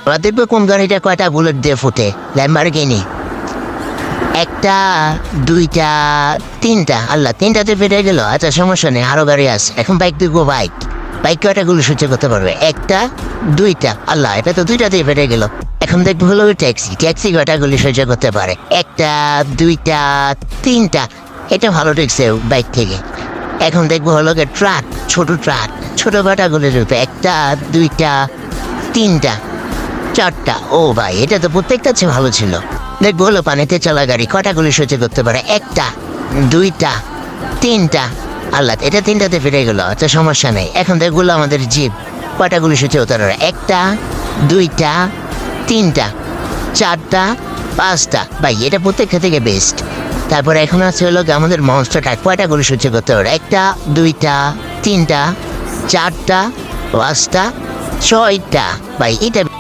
ওরা দেখবে কোন গাড়িটা কয়টা বুলেট দিয়ে ফুটে। ল্যাম্বরগিনি। একটা, দুইটা, তিনটা। আল্লাহ, তিনটাতে ফেটে গেল। আচ্ছা, সমস্যা নেই, আরো গাড়ি আছে। এখন বাইক দেখবো। বাইক বাইক কয়টা গুলি সহ্য করতে পারবে? একটা, দুইটা। আল্লাহ, এটা তো দুইটাতেই ফেটে গেল। এখন দেখবো হলো ট্যাক্সি। ট্যাক্সি কয়টা গুলি সহ্য করতে পারে? একটা, দুইটা, তিনটা। এটা ভালো ঠেকছে বাইক থেকে। এখন দেখবো হলো ট্রাক। ছোট ট্রাক, ছোট কয়টা গুলি রূপে? একটা, দুইটা, তিনটা, চারটা। ও ভাই, এটা তো প্রত্যেকটা চেয়ে ভালো ছিল। দেখবো হলো পানিতে চলা গাড়ি কয়টা গুলি সহ্য করতে পারে? একটা, দুইটা, তিনটা। আল্লাহ, এটা তিনটাতে ফিরে গেল। আচ্ছা, সমস্যা নেই। এখন দেখবো হলো আমাদের জিপ কয়টা গুলি সহ্য করতে পারে? একটা, দুইটা, তিনটা, চারটা, পাঁচটা। ভাই, এটা প্রত্যেকটা থেকে বেস্ট। তারপরে এখন আছে হলো আমাদের মনস্টার ট্রাক কয়টা গুলি সহ্য করতে পারে? একটা, দুইটা, তিনটা, চারটা, পাঁচটা, ছয়টা। ভাই, এটা